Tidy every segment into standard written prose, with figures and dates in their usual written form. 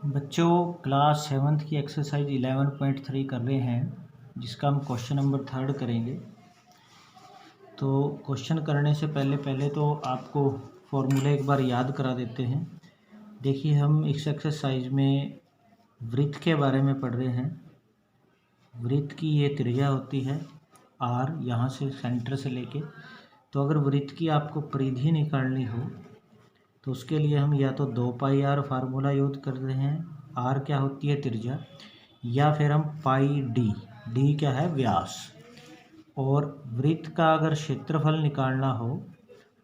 बच्चों class 7th की exercise 11.3 कर रहे हैं, जिसका हम क्वेश्चन नंबर 3 करेंगे। तो क्वेश्चन करने से पहले तो आपको फॉर्मूला एक बार याद करा देते हैं। देखिए, हम इस एक्सरसाइज में वृत्त के बारे में पढ़ रहे हैं। वृत्त की ये त्रिज्या होती है r, यहाँ से सेंटर से लेके। तो अगर वृत्त की आपको परिधि निकालनी हो तो उसके लिए हम या तो 2πr फार्मूला यूज कर रहे हैं। r क्या होती है? त्रिज्या। या फिर हम d क्या है? व्यास। और वृत्त का अगर क्षेत्रफल निकालना हो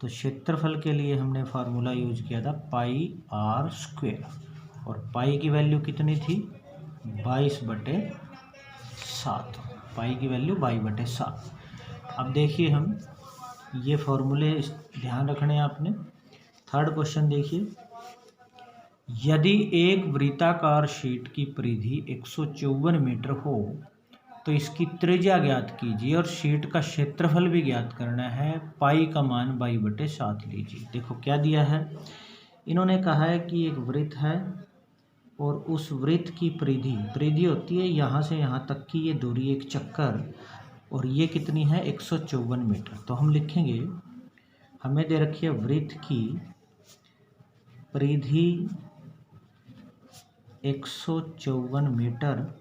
तो क्षेत्रफल के लिए हमने फार्मूला यूज किया था πr²। और पाई की वैल्यू कितनी थी? 22/7। पाई की वैल्यू 22/7। अब देखिए, हम ये फॉर्मूले ध्यान रखने हैं आपने। थर्ड क्वेश्चन देखिए, यदि एक वृत्ताकार शीट की परिधि 154 मीटर हो तो इसकी त्रिज्या ज्ञात कीजिए और शीट का क्षेत्रफल भी ज्ञात करना है। पाई का मान 22/7 लीजिए। देखो क्या दिया है, इन्होंने कहा है कि एक वृत्त है और उस वृत्त की परिधि होती है यहाँ से यहाँ तक की ये दूरी, एक चक्कर, और ये कितनी है? 154 मीटर। तो हम लिखेंगे, हमें दे रखी है वृत्त की परिधि 154 मीटर।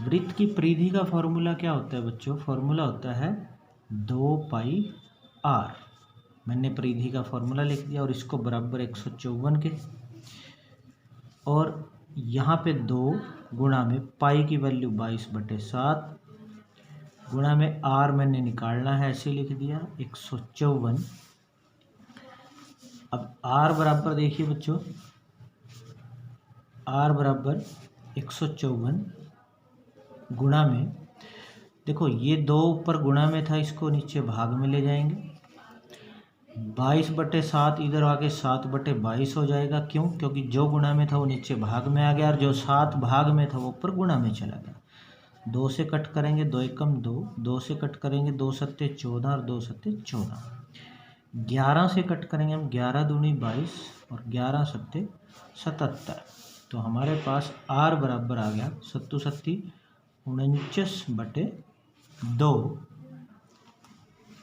वृत्त की परिधि का फॉर्मूला क्या होता है बच्चों? फॉर्मूला होता है 2πr। मैंने परिधि का फॉर्मूला लिख दिया और इसको बराबर 154 के, और यहाँ पे 2 गुणा में पाई की वैल्यू 22/7 गुणा में r मैंने निकालना है, ऐसे लिख दिया 154। अब r बराबर देखिए बच्चों, r बराबर 154 गुणा में, देखो ये 2 ऊपर गुणा में था, इसको नीचे भाग में ले जाएंगे। 22/7 इधर आके 7/22 हो जाएगा। क्यों? क्योंकि जो गुणा में था वो नीचे भाग में आ गया और जो 7 भाग में था वो ऊपर गुणा में चला गया। 2 से कट करेंगे, 2 एकम 2, 2 से कट करेंगे 2 सत्ते 14 और 2 सत्ते 14। 11 से कट करेंगे हम, 11 दूनी 22 और 11 सत्ते 77। तो हमारे पास r बराबर आ गया 7 सत्ती 49/2।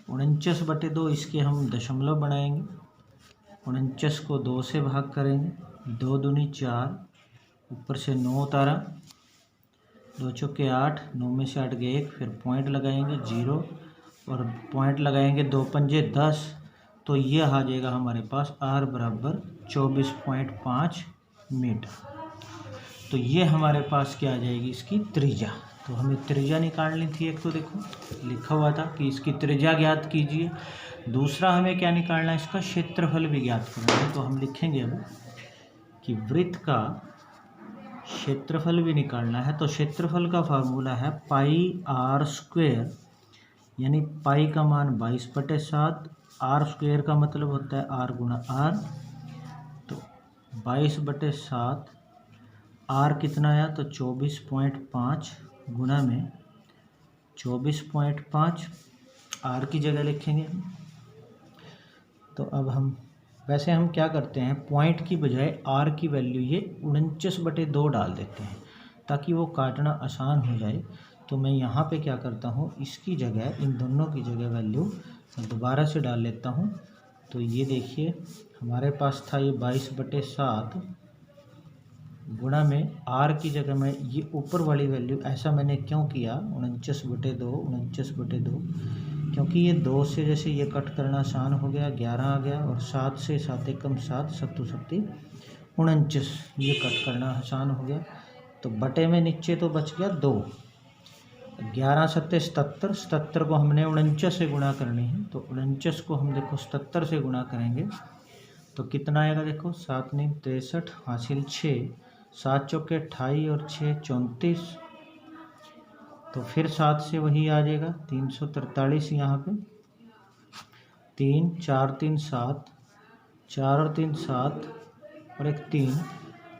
49/2 इसके हम दशमलव बनाएंगे। 49 को 2 से भाग करेंगे, 2 दूनी 4, ऊपर से 9 उतारा, 2 चौके 8, 9 में से 8 गए 1, फिर पॉइंट लगाएंगे 0 और पॉइंट लगाएंगे 2 पंजे 10। तो ये आ जाएगा हमारे पास r बराबर 24.5 मीटर। तो ये हमारे पास क्या आ जाएगी? इसकी त्रिज्या। तो हमें त्रिज्या निकालनी थी। एक तो देखो लिखा हुआ था कि इसकी त्रिज्या ज्ञात कीजिए, दूसरा हमें क्या निकालना है? इसका क्षेत्रफल भी ज्ञात करना है। तो हम लिखेंगे अब कि वृत्त का क्षेत्रफल भी निकालना है। तो क्षेत्रफल का फार्मूला है πr², यानी पाई का मान 22/7, r² का मतलब होता है r गुणा r। तो 22/7, r कितना आया? तो 24.5 गुणा में 24.5 r की जगह लिखेंगे। तो अब हम वैसे हम क्या करते हैं, पॉइंट की बजाय r की वैल्यू ये 49/2 डाल देते हैं ताकि वो काटना आसान हो जाए। तो मैं यहाँ पे क्या करता हूँ, इसकी जगह, इन दोनों की जगह वैल्यू दोबारा से डाल लेता हूँ। तो ये देखिए हमारे पास था ये 22/7 गुणा में r की जगह मैं ये ऊपर वाली वैल्यू, ऐसा मैंने क्यों किया 49/2, क्योंकि ये 2 से जैसे ये कट करना आसान हो गया, 11 आ गया, और 7 से 7 एकम 7, 7 सत्ती 49, ये कट करना आसान हो गया। तो बटे में नीचे तो बच गया 2, 11 सत्ते 77, 77 को हमने 49 से गुणा करनी है। तो 49 को हम देखो 77 से गुणा करेंगे तो कितना आएगा? देखो 7 9 63 हासिल 6, 7 चौके 28 और 6 34। तो फिर 7 से वही आ जाएगा 343 यहाँ पे, 3 4 3 7, 4 और 3 7 और एक 3,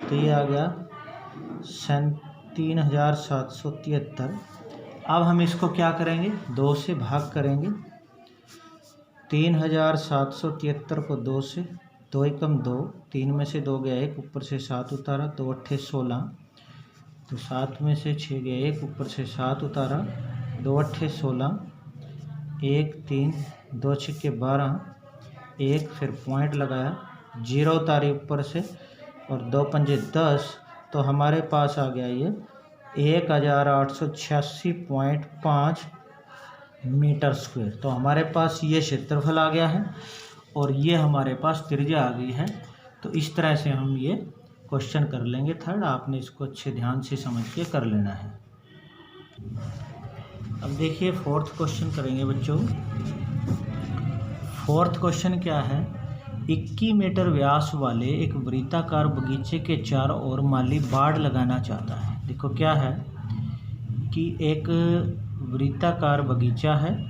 तो ये आ गया 3773। अब हम इसको क्या करेंगे? 2 से भाग करेंगे। 3773 को 2 से, 2 एकम 2, 3 में से 2 गया 1, ऊपर से 7 उतारा, 2 अट्ठे 16, तो 7 में से 6 गया 1, ऊपर से 7 उतारा, 2 अट्ठे 16, 1 3, 2 छक्के 12, 1 फिर पॉइंट लगाया, 0 उतारी ऊपर से और 2 पंजे 10, तो हमारे पास आ गया ये 1886.5 मीटर स्क्वायर। तो हमारे पास ये क्षेत्रफल आ गया है और ये हमारे पास त्रिज्या आ गई है। तो इस तरह से हम ये क्वेश्चन कर लेंगे थर्ड। आपने इसको अच्छे ध्यान से समझ के कर लेना है। अब देखिए फोर्थ क्वेश्चन करेंगे बच्चों। फोर्थ क्वेश्चन क्या है, 21 मीटर व्यास वाले एक वृत्ताकार बगीचे के चारों ओर माली बाड़ लगाना चाहता है। देखो क्या है कि एक वृत्ताकार बगीचा है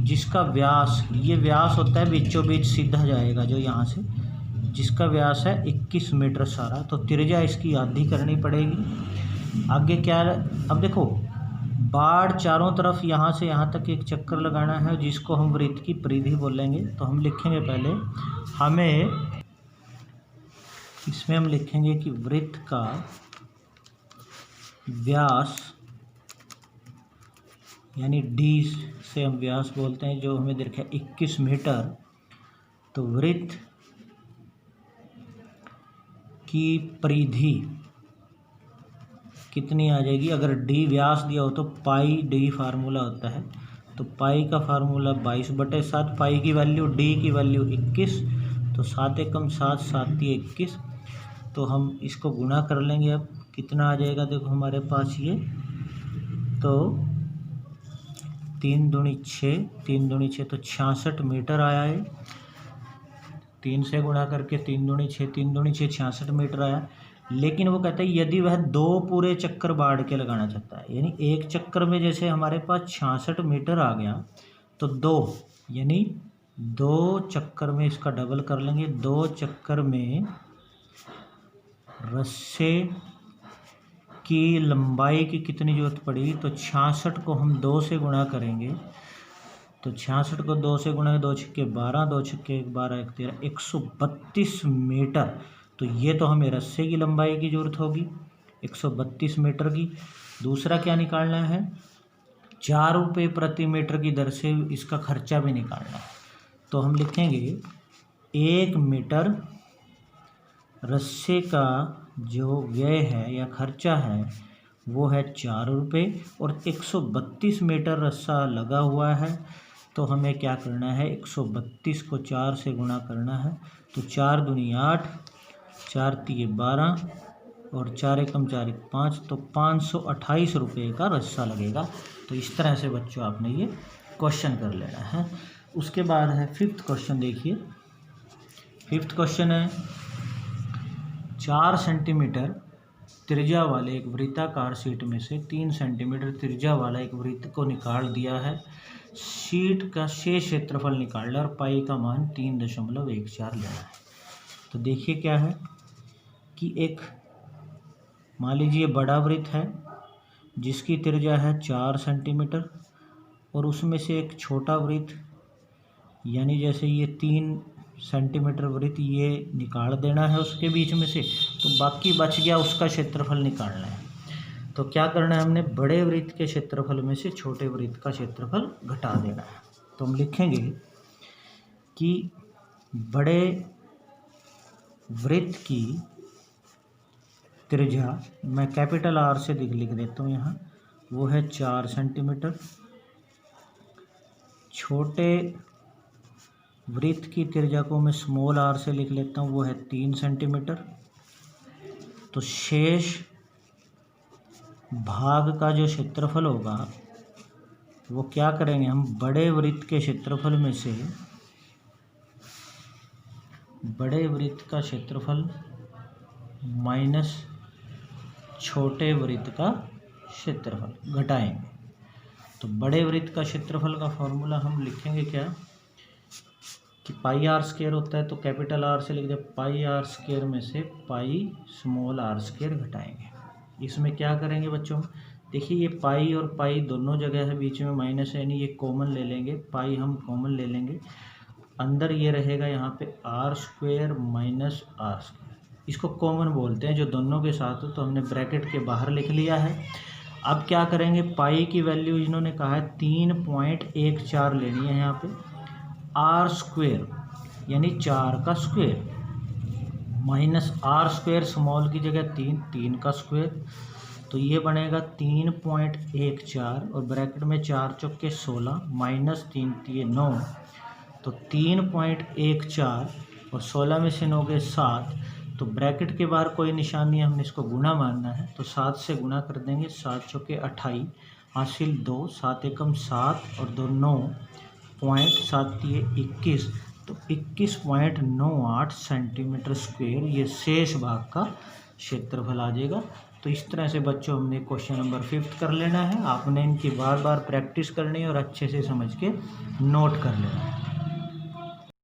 जिसका व्यास, ये व्यास होता है बीचों बीच सीधा जाएगा जो यहाँ से, जिसका व्यास है 21 मीटर सारा। तो त्रिज्या इसकी आधी करनी पड़ेगी। आगे क्या है, अब देखो बाड़ चारों तरफ यहाँ से यहाँ तक एक चक्कर लगाना है जिसको हम वृत्त की परिधि बोलेंगे। तो हम लिखेंगे पहले, हमें इसमें हम लिखेंगे कि वृत्त का व्यास यानी डी से हम व्यास बोलते हैं, जो हमें देखा 21 मीटर। तो वृत्त की परिधि कितनी आ जाएगी, अगर डी व्यास दिया हो तो पाई डी फार्मूला होता है। तो पाई का फार्मूला 22/7, पाई की वैल्यू, डी की वैल्यू 21, तो 7 एकम 7, 7 × 21। तो हम इसको गुणा कर लेंगे। अब कितना आ जाएगा, देखो हमारे पास ये, तो 3 दूनी 6, 3 दूनी 6 तो 66 मीटर आया है। 3 से गुणा करके 3 दूनी 6, 3 दूनी 6, 66 मीटर आया। लेकिन वो कहता है यदि वह 2 पूरे चक्कर बाढ़ के लगाना चाहता है, यानी एक चक्कर में जैसे हमारे पास 66 मीटर आ गया, तो 2 यानी 2 चक्कर में इसका डबल कर लेंगे। 2 चक्कर में रस्से की लंबाई की कितनी जरूरत पड़ी, तो 66 को हम 2 से गुणा करेंगे। तो 66 को 2 से गुणा, 2 छक्के 12, 2 छक्के 12, 1 13, 132 मीटर। तो ये तो हमें रस्से की लंबाई की जरूरत होगी 132 मीटर की। दूसरा क्या निकालना है, 4 रुपये प्रति मीटर की दर से इसका खर्चा भी निकालना है। तो हम लिखेंगे 1 मीटर रस्से का जो व्यय है या खर्चा है वो है 4 रुपये, और 132 मीटर रस्सा लगा हुआ है। तो हमें क्या करना है, 132 को 4 से गुणा करना है। तो 4 दूनी 8, 4 × 12 और 4 एकम 4 × 5, तो 528 रुपये का रस्सा लगेगा। तो इस तरह से बच्चों आपने ये क्वेश्चन कर लेना है। उसके बाद है फिफ्थ क्वेश्चन। देखिए फिफ्थ क्वेश्चन है, 4 सेंटीमीटर त्रिज्या वाले एक वृत्ताकार शीट में से 3 सेंटीमीटर त्रिज्या वाला एक वृत्त को निकाल दिया है। शीट का शेष क्षेत्रफल निकालना और पाई का मान 3.14 लेना है। तो देखिए क्या है कि एक मान लीजिए बड़ा वृत्त है जिसकी त्रिज्या है 4 सेंटीमीटर, और उसमें से एक छोटा वृत्त यानी जैसे ये 3 सेंटीमीटर वृत्त ये निकाल देना है उसके बीच में से, तो बाकी बच गया उसका क्षेत्रफल निकालना है। तो क्या करना है, हमने बड़े वृत्त के क्षेत्रफल में से छोटे वृत्त का क्षेत्रफल घटा देना है। तो हम लिखेंगे कि बड़े वृत्त की त्रिज्या, मैं कैपिटल आर से लिख देता हूँ यहाँ, वो है 4 सेंटीमीटर। छोटे वृत्त की त्रिज्या को मैं स्मॉल आर से लिख लेता हूँ, वो है 3 सेंटीमीटर। तो शेष भाग का जो क्षेत्रफल होगा वो क्या करेंगे, हम बड़े वृत्त के क्षेत्रफल में से बड़े वृत्त का क्षेत्रफल माइनस छोटे वृत्त का क्षेत्रफल घटाएंगे। तो बड़े वृत्त का क्षेत्रफल का फॉर्मूला हम लिखेंगे क्या कि पाई आर स्क्वायर होता है, तो कैपिटल आर से लिख दे, पाई आर स्क्वायर में से पाई स्मॉल आर स्क्वायर घटाएंगे। इसमें क्या करेंगे बच्चों, देखिए ये पाई और पाई दोनों जगह है, बीच में माइनस है, यानी ये कॉमन ले लेंगे, पाई हम कॉमन ले लेंगे। अंदर ये रहेगा यहाँ पे R square minus R square, इसको कॉमन बोलते हैं जो दोनों के साथ हो, तो हमने ब्रैकेट के बाहर लिख लिया है। अब क्या करेंगे, पाई की वैल्यू इन्होंने कहा है 3.14 लेनी है यहाँ पे, आर स्क्वेयर यानी 4 का square minus R square small की जगह 3 का स्क्वेयर, तो ये बनेगा 3.14 और ब्रैकेट में 4 चौके 16 माइनस 3 ये 9, तो 3.14 और 16 में से 9 गए 7, तो ब्रैकेट के बाहर कोई निशान नहीं है, हमने इसको गुना मानना है, तो 7 से गुना कर देंगे, 7 चौके 28 हासिल 2, 7 एकम 7 और 2 9 पॉइंट 7 ये 21, तो 21.98 सेंटीमीटर स्क्वेयर ये शेष भाग का क्षेत्रफल आ जाएगा। तो इस तरह से बच्चों हमने क्वेश्चन नंबर 5 कर लेना है, आपने इनकी बार बार प्रैक्टिस करनी है और अच्छे से समझ के नोट कर लेना है।